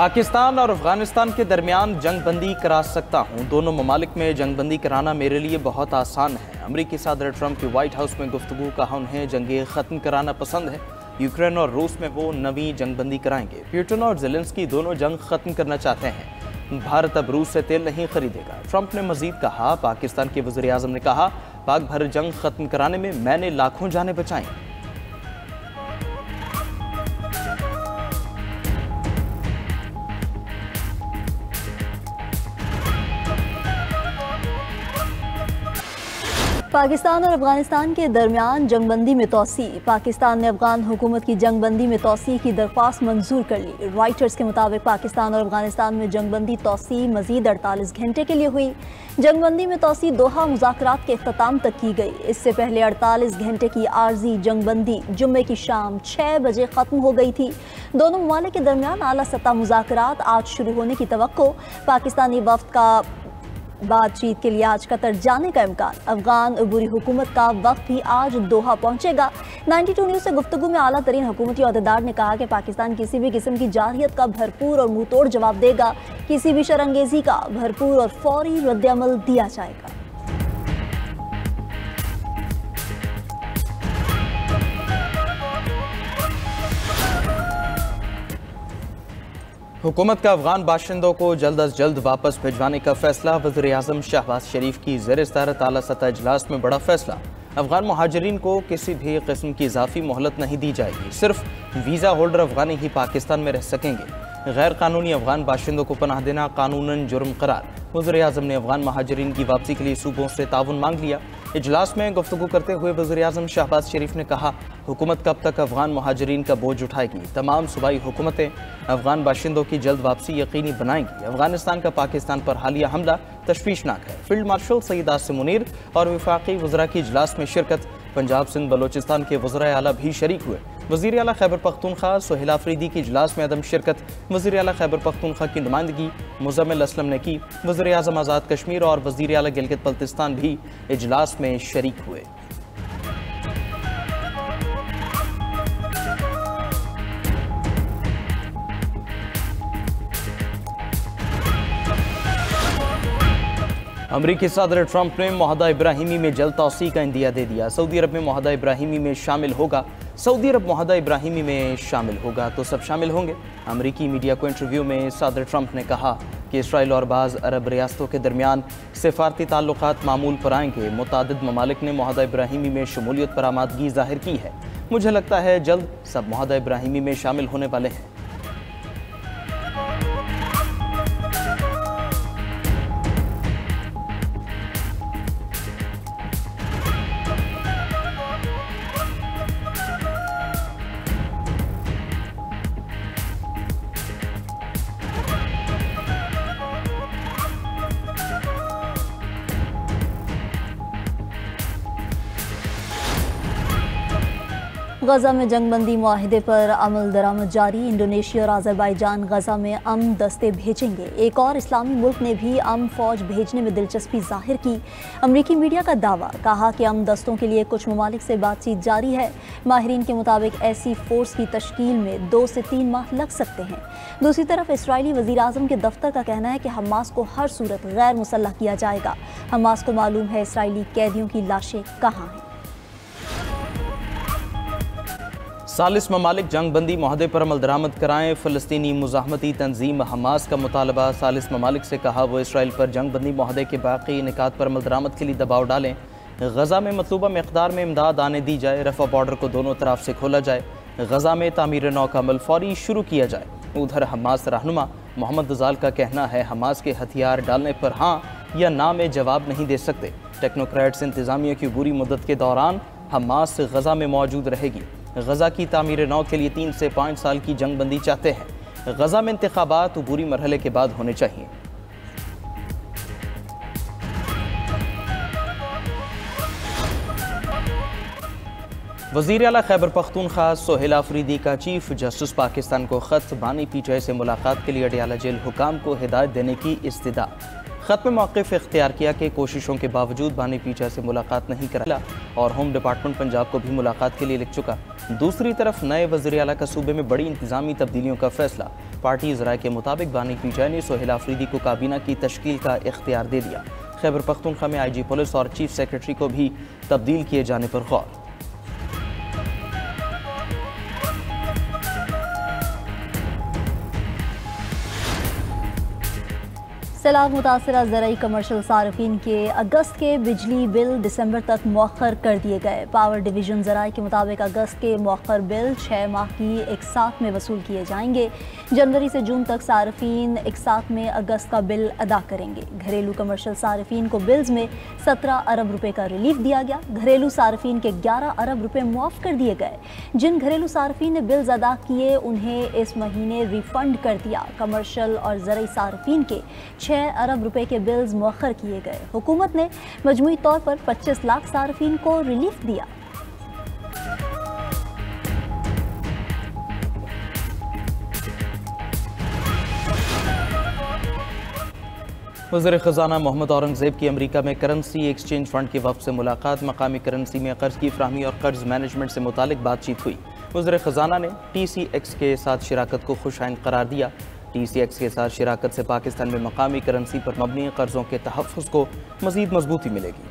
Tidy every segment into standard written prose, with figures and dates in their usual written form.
पाकिस्तान और अफगानिस्तान के दरमियान जंग बंदी करा सकता हूँ। दोनों ममालिक में जंग बंदी कराना मेरे लिए बहुत आसान है। अमरीकी सदर ट्रंप की व्हाइट हाउस में गुफ्तगू, कहा उन्हें जंगें ख़त्म कराना पसंद है। यूक्रेन और रूस में वो नवी जंग बंदी कराएंगे। पुतिन और ज़ेलेंस्की दोनों जंग ख़त्म करना चाहते हैं। भारत अब रूस से तेल नहीं खरीदेगा। ट्रंप ने मजीद कहा, पाकिस्तान के वज़ीर आज़म ने कहा, पाक भर जंग ख़त्म कराने में मैंने लाखों जानें बचाई। पाकिस्तान और अफगानिस्तान के दरमियान जंगबंदी में तोसी। पाकिस्तान ने अफगान हुकूमत की जंगबंदी में तोसी की दरख्वास्त मंजूर कर ली। रॉयटर्स के मुताबिक पाकिस्तान और अफगानिस्तान में जंगबंदी तोसी मजीद 48 घंटे के लिए हुई। जंगबंदी में तोसी दोहा मुज़ाकरात के इख्तिताम तक की गई। इससे पहले 48 घंटे की आर्जी जंगबंदी जुम्मे की शाम 6 बजे ख़त्म हो गई थी। दोनों ममालिक के दरमियान आला सतह मुज़ाकरात आज शुरू होने की तवक्को। पाकिस्तानी वफ्द का बातचीत के लिए आज कतर जाने का इम्कान। अफगान अबूरी हुकूमत का वक्त भी आज दोहा पहुंचेगा। 92 न्यूज़ से गुफ्तगू में आला तरीन हुकूमती अहदेदार ने कहा कि पाकिस्तान किसी भी किस्म की जारहियत का भरपूर और मुंह तोड़ जवाब देगा। किसी भी शरअंगेज़ी का भरपूर और फौरी रद्द-ए-अमल दिया जाएगा। हुकूमत का अफगान बाशिंदों को जल्द अज जल्द वापस भिजवाने का फैसला। वज़ीर आज़म शहबाज शरीफ की ज़ेर सदारत आला सतह इजलास में बड़ा फैसला। अफगान महाजरीन को किसी भी किस्म की इजाफी मोहलत नहीं दी जाएगी। सिर्फ वीज़ा होल्डर अफगानी ही पाकिस्तान में रह सकेंगे। गैर कानूनी अफगान बाशिंदों को पनाह देना कानूनन जुर्म करार। वज़ीर आज़म ने अफगान महाजरीन की वापसी के लिए सूबों से ताउन मांग लिया। इजलास में गुफ्तगू करते हुए वज़ीर आज़म शहबाज शरीफ ने कहा, हुकूमत कब तक अफगान महाजरीन का बोझ उठाएगी। तमाम सूबाई हुकूमतें अफगान बाशिंदों की जल्द वापसी यकीनी बनाएंगी। अफगानिस्तान का पाकिस्तान पर हालिया हमला तशवीशनाक है। फील्ड मार्शल सईद आसिम मुनीर और वफाकी वज़रा की इजलास में शिरकत। पंजाब सिंध बलोचिस्तान के वज़रा आला भी शरीक हुए। वज़ीर आला खैबर पख्तूनख्वा सुहेल आफरीदी की इजलास में अदम शिरकत। वज़ीर आला खैबर पख्तूनख्वा की नुमाइंदगी मुज़म्मिल असलम ने की। वज़ीर आज़म आज़ाद कश्मीर और वज़ीर आला गिलगित बल्तिस्तान भी इजलास में शरीक हुए। अमरीकी सदर ट्रंप ने मुआहदा इब्राहिमी में जल्द तौसी का इंदिया दे दिया। सऊदी अरब में मुआहदा इब्राहिमी में शामिल होगा। सऊदी अरब मुआहदा इब्राहिमी में शामिल होगा तो सब शामिल होंगे। अमरीकी मीडिया को इंटरव्यू में सदर ट्रंप ने कहा कि इसराइल और बाज़ अरब रियासतों के दरमियान सिफारती ताल्लुकात मामूल पर आएंगे। मुतादिद ममालिक ने मुआहदा इब्राहिमी में शमूलियत पर आमादगी जाहिर की है। मुझे लगता है जल्द सब मुआहदा इब्राहिमी में शामिल होने वाले हैं। गजा में जंगबंदी मुआहिदे पर अमल दरामद जारी। इंडोनेशिया और अजरबैजान गजा में अमन दस्ते भेजेंगे। एक और इस्लामी मुल्क ने भी अमन फौज भेजने में दिलचस्पी जाहिर की। अमरीकी मीडिया का दावा, कहा कि अमन दस्तों के लिए कुछ ममालिक से बातचीत जारी है। माहिरीन के मुताबिक ऐसी फोर्स की तश्कील में 2 से 3 माह लग सकते हैं। दूसरी तरफ इसराइली वज़ीर आज़म के दफ्तर का कहना है कि हमास को हर सूरत गैर मुसल्लह किया जाएगा। हमास को मालूम है इसराइली कैदियों की लाशें कहाँ हैं। सालिस ममालिक जंग बंदी मुआहदे पर अमल दरामद कराएं। फ़लस्तीनी मुज़ाहमती तंजीम हमास का मुतालबा। सालिस ममालिक से कहा वो इसराइल पर जंग बंदी मुआहदे के बाकी निकात पर अमल दरामद के लिए दबाव डालें। गज़ा में मतलूबा मकदार में इमदाद आने दी जाए। रफ़ा बॉर्डर को दोनों तरफ से खोला जाए। गज़ा में तामीर नौ का अमल फौरी शुरू किया जाए। उधर हमास रहनुमा मोहम्मद ज़ाल का कहना है, हमास के हथियार डालने पर हाँ या ना में जवाब नहीं दे सकते। टेक्नोक्रेट्स इंतज़ामिया की बुरी मुद्दत के दौरान हमास गज़ा में मौजूद रहेगी। गज़ा की तामीर नौ के लिए 3 से 5 साल की जंग बंदी चाहते हैं। गज़ा में इंतखाबात अबूरी मरहले के बाद होने चाहिए। वज़ीर आला खैबर पख्तूनख्वा सुहेल आफरीदी का चीफ जस्टिस पाकिस्तान को ख़त। बानी पीटीआई से मुलाकात के लिए अडियाला जेल हुकाम को हिदायत देने की इस्तदा। ख़त में मौक़िफ़ इख्तियार किया कि कोशिशों के बावजूद बानी पीटीआई से मुलाकात नहीं करा और होम डिपार्टमेंट पंजाब को भी मुलाकात के लिए लिख चुका। दूसरी तरफ नए वज़ीर आला का सूबे में बड़ी इंतजामी तब्दीलियों का फैसला। पार्टी ज़राए के मुताबिक बानी पीटीआई ने सोहेल आफरीदी को काबीना की तश्कील का इख्तियार दे दिया। खैबर पख्तूनख्वा में IG पुलिस और चीफ सेक्रेटरी को भी तब्दील किए जाने पर गौर। सैलाब मुतासरा ज़राई कमर्शल सार्फिन के अगस्त के बिजली बिल दिसंबर तक मौखर कर दिए गए। पावर डिवीज़न ज़राई के मुताबिक अगस्त के मौखर बिल 6 माह की एक साथ में वसूल किए जाएंगे। जनवरी से जून तक सार्फिन एक साथ में अगस्त का बिल अदा करेंगे। घरेलू कमर्शल सार्फिन को बिल्स में 17 अरब रुपए का रिलीफ दिया गया। घरेलू सार्फिन के 11 अरब रुपए मुआफ़ कर दिए गए। जिन घरेलू सार्फिन ने बिल्स अदा किए उन्हें इस महीने रिफंड कर दिया। कमर्शल और ज़राई सार्फिन के 6 अरब रुपए के बिल्स मुअख्खर किए गए। हुकूमत ने मजमूई तौर पर 25 लाख सार्फिन को रिलीफ दिया। वज़ीर ख़ज़ाना मोहम्मद औरंगज़ेब की अमेरिका में करेंसी एक्सचेंज फ़ंड के वफ़द से मुलाकात। मकामी करेंसी में कर्ज की फ़राहमी और कर्ज मैनेजमेंट से मुतालिक बातचीत हुई। वज़ीर ख़ज़ाना ने TCX के साथ शिराकत को खुशाइन करार दिया। TCX के साथ शिराकत से पाकिस्तान में मकामी करेंसी पर मबनी कर्ज़ों के तहफ़्फ़ुज़ को मज़ीद मजबूती मिलेगी।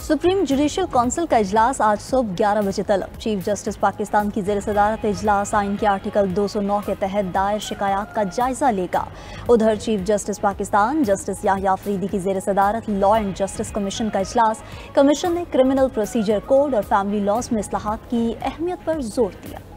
सुप्रीम जुडिशल काउंसिल का इजलास आज सुबह 11 बजे तलब। चीफ जस्टिस पाकिस्तान की ज़ेर सदारत इजलास आइन के आर्टिकल 209 के तहत दायर शिकायत का जायजा लेगा। उधर chief justice Pakistan justice Yahya Afridi की ज़ेर सदारत लॉ एंड जस्टिस कमीशन का इजलास। कमीशन ने क्रिमिनल प्रोसीजर कोड और फैमिली लॉज में इस्लाहात की अहमियत पर जोर दिया।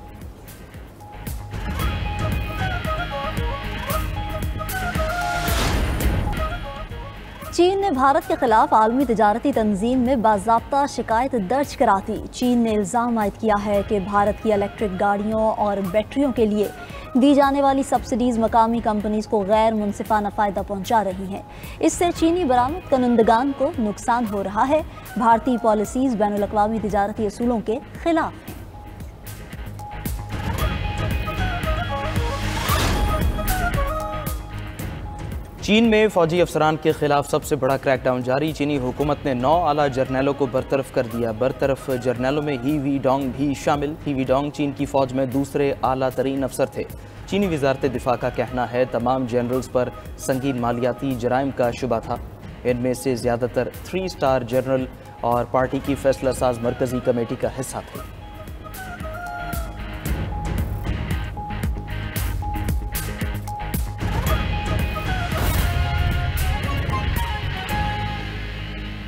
चीन ने भारत के खिलाफ आलमी तिजारती तंजीम में बाज़ाब्ता शिकायत दर्ज करा दी। चीन ने इल्ज़ाम आयद किया है कि भारत की इलेक्ट्रिक गाड़ियों और बैटरियों के लिए दी जाने वाली सब्सिडीज़ मकामी कंपनीज को गैर मुनसिफाना फ़ायदा पहुंचा रही हैं। इससे चीनी बरामद कनुंदगान को नुकसान हो रहा है। भारतीय पॉलिसीज़ बैनुल अक़वामी तिजारती असूलों के खिलाफ हैं। चीन में फौजी अफसरान के खिलाफ सबसे बड़ा क्रैकडाउन जारी। चीनी हुकूमत ने 9 आला जर्नैलों को बरतरफ कर दिया। बरतरफ जर्नैलों में ही वी डोंग भी शामिल। ही वी डोंग चीन की फौज में दूसरे आला तरीन अफसर थे। चीनी वजारत दिफा का कहना है तमाम जनरल्स पर संगीन मालियाती जराइम का शुबा था। इनमें से ज़्यादातर 3 स्टार जनरल और पार्टी की फैसला साज मरकजी कमेटी का हिस्सा थे।